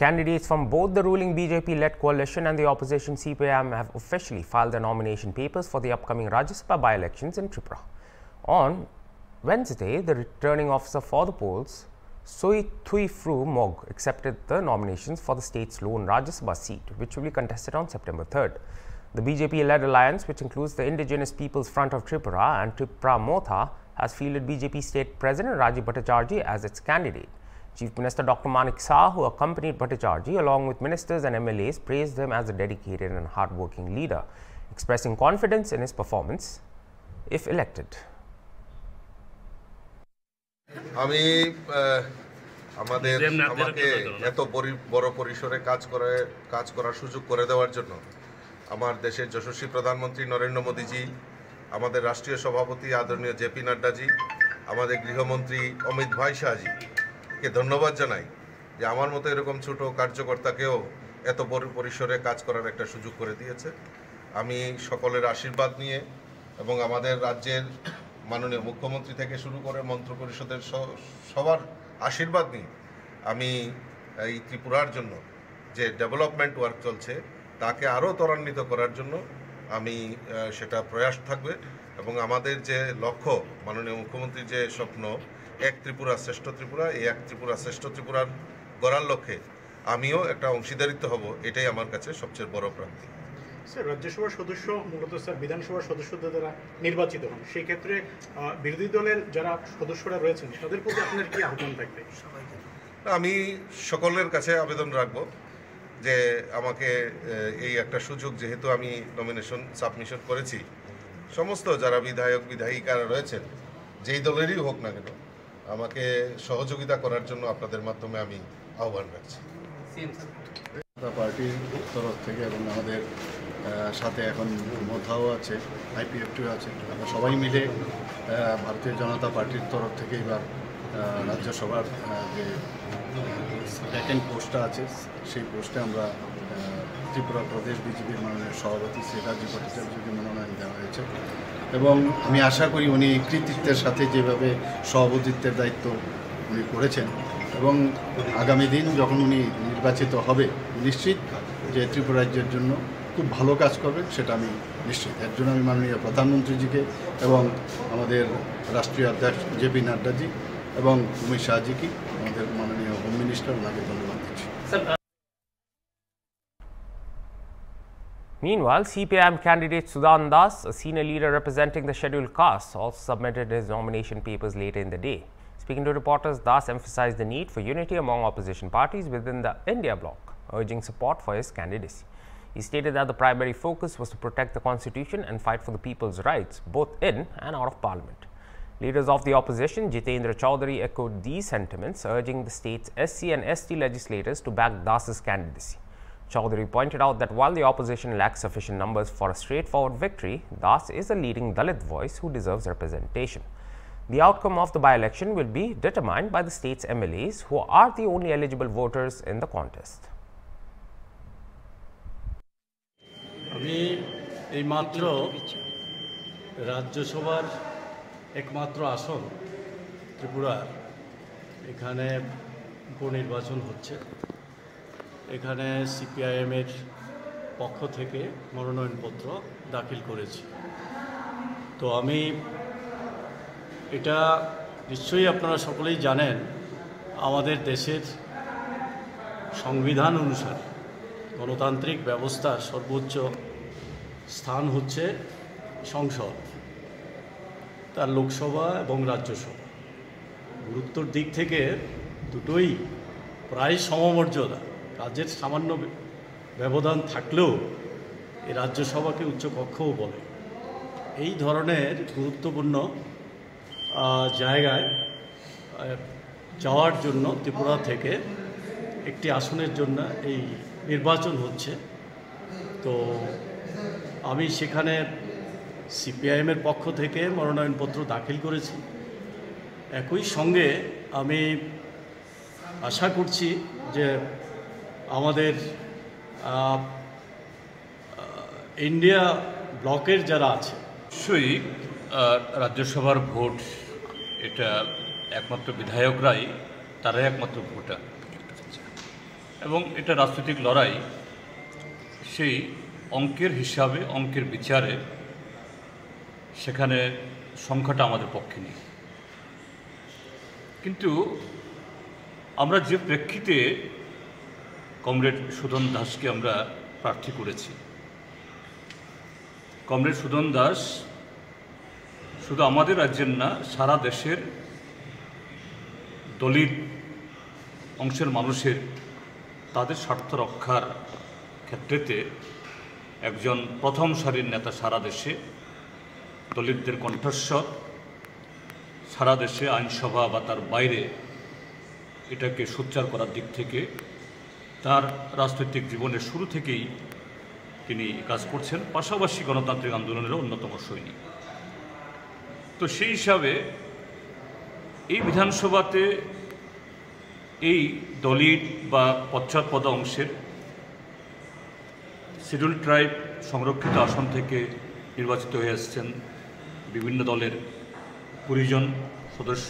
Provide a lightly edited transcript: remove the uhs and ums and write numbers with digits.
Candidates from both the ruling BJP-led coalition and the opposition CPIM have officially filed their nomination papers for the upcoming Rajya Sabha by-elections in Tripura. On Wednesday, the returning officer for the polls, Soi Thui Fru Mog, accepted the nominations for the state's lone Rajya Sabha seat, which will be contested on September 3rd. The BJP-led alliance, which includes the Indigenous People's Front of Tripura and Tripura Motha, has fielded BJP State President Rajiv Bhattacharjee as its candidate. Chief Minister Dr. Manik Saha, who accompanied Bhattacharjee along with ministers and MLAs, praised him as a dedicated and hard-working leader, expressing confidence in his performance if elected. আমাকে এত বড় পরিসরে কাজ করার সুযোগ করে দেওয়ার জন্য আমার দেশের যশস্বী প্রধানমন্ত্রী নরেন্দ্র মোদীজি, আমাদের রাষ্ট্রীয় সভাপতি আদরণীয় জেপি নাড্ডাজি, আমাদের গৃহমন্ত্রী অমিত ভাই শাহজি কে ধন্যবাদ জানাই যে আমার মতো এরকম ছোট কার্যকর্তাকেও এত বড় পরিসরে কাজ করার একটা সুযোগ করে দিয়েছে। আমি সকলের আশীর্বাদ নিয়ে এবং আমাদের রাজ্যের মাননীয় মুখ্যমন্ত্রী থেকে শুরু করে মন্ত্রিপরিষদের সবার আশীর্বাদ নিয়ে আমি এই ত্রিপুরার জন্য যে ডেভেলপমেন্ট ওয়ার্ক চলছে তাকে আরও ত্বরান্বিত করার জন্য আমি সেটা প্রয়াস থাকবে এবং আমাদের যে লক্ষ্য মাননীয় মুখ্যমন্ত্রীর যে স্বপ্ন এক ত্রিপুরা শ্রেষ্ঠ ত্রিপুরা, এই এক ত্রিপুরা শ্রেষ্ঠ ত্রিপুরার গড়ার লক্ষ্যে আমিও একটা অংশীদারিত্ব হব, এটাই আমার কাছে সবচেয়ে বড় প্রাপ্তি। স্যার, রাজ্যসভার সদস্য মূলত স্যার বিধানসভার সদস্যদের দ্বারা নির্বাচিত হন, সেই ক্ষেত্রে বিরোধী দলের যারা সদস্যরা রয়েছেন তাদের প্রতি আপনার কি আহ্বান থাকবে? আমি সকলের কাছে আবেদন রাখব যে আমাকে এই একটা সুযোগ, যেহেতু আমি নমিনেশন সাবমিশন করেছি, সমস্ত যারা বিধায়ক বিধায়িকারা রয়েছেন যেই দলেরই হোক না কেন আমাকে সহযোগিতা করার জন্য আপনাদের মাধ্যমে আমি আহ্বান রাখছি। পার্টির তরফ থেকে এবং আমাদের সাথে এখন মোথাও আছে, IPF2 আছে, আমরা সবাই মিলে ভারতীয় জনতা পার্টির তরফ থেকে এবার রাজ্যসভার যে ভ্যাকেন্ট পোস্টটা আছে সেই পোস্টে আমরা ত্রিপুরা প্রদেশ বিজেপির মাননীয় সভাপতি শ্রী রাজীব ভট্টাচার্যকে মনোনয়ন দেওয়া হয়েছে এবং আমি আশা করি উনি কৃতিত্বের সাথে যেভাবে সভাপতিত্বের দায়িত্ব উনি করেছেন এবং আগামী দিন যখন উনি নির্বাচিত হবে নিশ্চিত যে ত্রিপুরা রাজ্যের জন্য খুব ভালো কাজ করবেন, সেটা আমি নিশ্চিত। এর জন্য আমি মাননীয় প্রধানমন্ত্রীজিকে এবং আমাদের রাষ্ট্রীয় অধ্যক্ষ জেপি নাড্ডাজি এবং অমিত শাহজিকে, আমাদের মাননীয় হোম মিনিস্টার, ওনাকে ধন্যবাদ দিচ্ছি। Meanwhile, CPIM candidate Sudan Das, a senior leader representing the scheduled caste, also submitted his nomination papers later in the day. Speaking to reporters, Das emphasized the need for unity among opposition parties within the India bloc, urging support for his candidacy. He stated that the primary focus was to protect the constitution and fight for the people's rights, both in and out of parliament. Leaders of the opposition, Jitendra Chaudhary, echoed these sentiments, urging the state's SC and ST legislators to back Das's candidacy. Chaudhary pointed out that while the opposition lacks sufficient numbers for a straightforward victory, Das is a leading Dalit voice who deserves representation. The outcome of the by-election will be determined by the state's MLAs, who are the only eligible voters in the contest. আমি এইমাত্র রাজ্যসভার একমাত্র আসন ত্রিপুরার এখানে উপনির্বাচন হচ্ছে, এখানে CPIM-এর পক্ষ থেকে মনোনয়নপত্র দাখিল করেছি। তো আমি এটা নিশ্চয়ই আপনারা সকলেই জানেন, আমাদের দেশের সংবিধান অনুসারে গণতান্ত্রিক ব্যবস্থার সর্বোচ্চ স্থান হচ্ছে সংসদ, তার লোকসভা এবং রাজ্যসভা। গুরুত্বর দিক থেকে দুটোই প্রায় সমমর্যাদা, কাজের সামান্য ব্যবধান থাকলেও এই রাজ্যসভাকে উচ্চকক্ষও বলে। এই ধরনের গুরুত্বপূর্ণ জায়গায় যাওয়ার জন্য ত্রিপুরা থেকে একটি আসনের জন্য এই নির্বাচন হচ্ছে। তো আমি সেখানে CPIM-এর পক্ষ থেকে মনোনয়নপত্র দাখিল করেছি। একই সঙ্গে আমি আশা করছি যে আমাদের ইন্ডিয়া ব্লকের যারা আছে, অবশ্যই রাজ্যসভার ভোট এটা একমাত্র বিধায়করাই, তারাই একমাত্র ভোটার এবং এটা রাজনৈতিক লড়াই, সেই অঙ্কের হিসাবে, অঙ্কের বিচারে সেখানে সংখ্যাটা আমাদের পক্ষে নেই। কিন্তু আমরা যে প্রেক্ষিতে কমরেড সুদন দাসকে আমরা প্রার্থী করেছি, কমরেড সুদন দাস শুধু আমাদের রাজ্যের না, সারা দেশের দলিত অংশের মানুষের তাদের স্বার্থ রক্ষার ক্ষেত্রেতে একজন প্রথম সারির নেতা। সারা দেশে দলিতদের কণ্ঠস্বর, সারা দেশে আইনসভা বা তার বাইরে এটাকে সোচ্চার করার দিক থেকে তার রাজনৈতিক জীবনের শুরু থেকেই তিনি কাজ করছেন, পাশাপাশি গণতান্ত্রিক আন্দোলনেরও অন্যতম সৈনিক। তো সেই হিসাবে এই বিধানসভাতে এই দলিত বা পশ্চাৎপদ অংশের শিডিউল ট্রাইব সংরক্ষিত আসন থেকে নির্বাচিত হয়ে আসছেন বিভিন্ন দলের 20 জন সদস্য।